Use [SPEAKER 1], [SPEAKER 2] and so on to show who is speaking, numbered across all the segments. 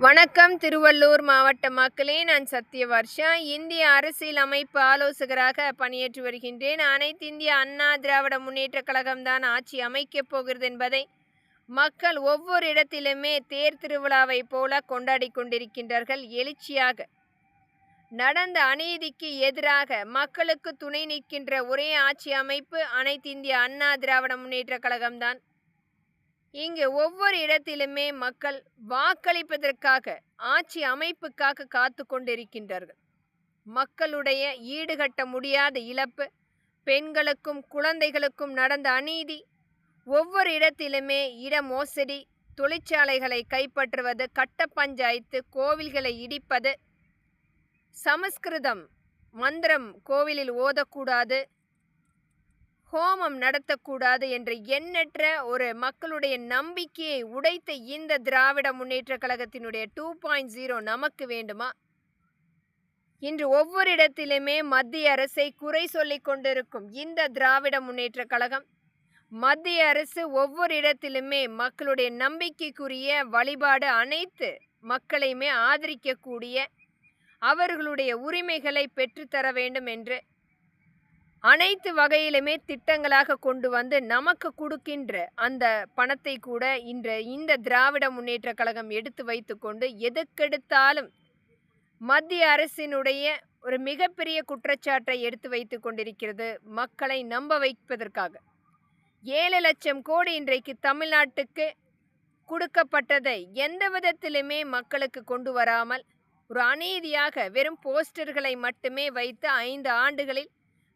[SPEAKER 1] வணக்கம். திருவள்ளூர் மாவட்ட மக்களே, நான் சத்யவர்ஷா. இந்திய அரசியல் அமைப்பு ஆலோசகராக பணியாற்றி வருகின்றேன். அனைத்து இந்திய அண்ணா திராவிட முன்னேற்ற கழகம்தான் ஆட்சி அமைக்கப் போகிறது என்பதை மக்கள் ஒவ்வொரு இடத்திலுமே தேர் திருவிழாவை போல கொண்டாடி கொண்டிருக்கின்றார்கள். எழுச்சியாக நடந்த அநீதிக்கு எதிராக மக்களுக்கு துணை நிற்கின்ற ஒரே ஆட்சி அமைப்பு அனைத்து இந்திய அண்ணா திராவிட முன்னேற்ற கழகம்தான். இங்கு ஒவ்வொரு இடத்திலுமே மக்கள் வாக்களிப்பதற்காக, ஆட்சி அமைப்புக்காக காத்து கொண்டிருக்கின்றார்கள். மக்களுடைய ஈடுகட்ட முடியாத இழப்பு, பெண்களுக்கும் குழந்தைகளுக்கும் நடந்த அநீதி, ஒவ்வொரு இடத்திலுமே இட மோசடி, தொழிற்சாலைகளை கைப்பற்றுவது, கட்ட பஞ்சாயத்து, கோவில்களை இடிப்பது, சமஸ்கிருதம் மந்திரம் கோவிலில் ஓதக்கூடாது, ஹோமம் நடத்தக்கூடாது என்ற எண்ணற்ற ஒரு மக்களுடைய நம்பிக்கையை உடைத்த இந்த திராவிட முன்னேற்ற கழகத்தினுடைய 2.0 நமக்கு வேண்டுமா? இன்று ஒவ்வொரு இடத்திலுமே மத்திய அரசை குறை சொல்லிக் கொண்டிருக்கும் இந்த திராவிட முன்னேற்ற கழகம், மத்திய அரசு ஒவ்வொரு இடத்திலுமே மக்களுடைய நம்பிக்கைக்குரிய வழிபாடு, அனைத்து மக்களையுமே ஆதரிக்கக்கூடிய, அவர்களுடைய உரிமைகளை பெற்றுத்தர வேண்டும் என்று அனைத்து வகையிலுமே திட்டங்களாக கொண்டு வந்து நமக்கு கொடுக்கின்ற அந்த பணத்தை கூட இந்த திராவிட முன்னேற்ற கழகம் எடுத்து வைத்து கொண்டு எதுக்கெடுத்தாலும் மத்திய அரசினுடைய ஒரு மிகப்பெரிய குற்றச்சாட்டை எடுத்து வைத்து கொண்டிருக்கிறது. மக்களை நம்ப வைப்பதற்காக 7 லட்சம் கோடி இன்றைக்கு தமிழ்நாட்டுக்கு கொடுக்கப்பட்டதை எந்த விதத்திலுமே மக்களுக்கு கொண்டு வராமல் ஒரு அநீதியாக வெறும் போஸ்டர்களை மட்டுமே வைத்து 5 ஆண்டுகளில்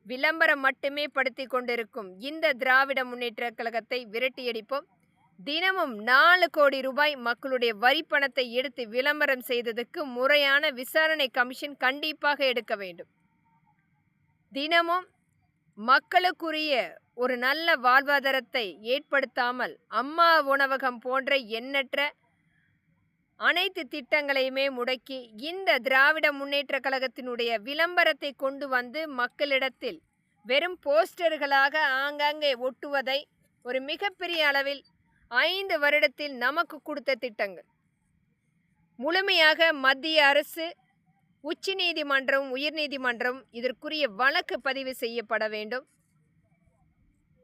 [SPEAKER 1] விளம்பரம் மட்டுமே படுத்தி கொண்டிருக்கும் இந்த திராவிட முன்னேற்ற கழகத்தை விரட்டியடிப்போம். தினமும் 4 கோடி ரூபாய் மக்களுடைய வரி பணத்தை எடுத்து விளம்பரம் செய்ததுக்கு முறையான விசாரணை கமிஷன் கண்டிப்பாக எடுக்க வேண்டும். தினமும் மக்களுக்குரிய ஒரு நல்ல வாழ்வாதாரத்தை ஏற்படுத்தாமல் அம்மா உணவகம் போன்ற எண்ணற்ற அனைத்து திட்டங்களையுமே முடக்கி இந்த திராவிட முன்னேற்ற கழகத்தினுடைய விளம்பரத்தை கொண்டு வந்து மக்களிடத்தில் வெறும் போஸ்டர்களாக ஆங்காங்கே ஒட்டுவதை ஒரு மிகப்பெரிய அளவில் 5 வருடத்தில் நமக்கு கொடுத்த திட்டங்கள் முழுமையாக மத்திய அரசு, உச்ச நீதிமன்றம், உயர்நீதிமன்றம் இதற்குரிய வழக்கு பதிவு செய்யப்பட வேண்டும்.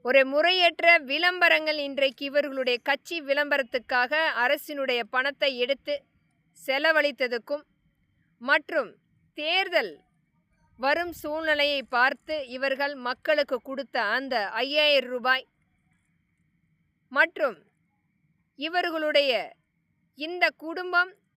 [SPEAKER 1] ஒரு முறையற்ற விளம்பரங்கள் இன்றைக்கு இவர்களுடைய கட்சி விளம்பரத்துக்காக அரசினுடைய பணத்தை எடுத்து செலவழித்ததுக்கும் மற்றும் தேர்தல் வரும் சூழ்நிலையை பார்த்து இவர்கள் மக்களுக்கு கொடுத்த அந்த 5000 ரூபாய் மற்றும் இவர்களுடைய இந்த குடும்பம்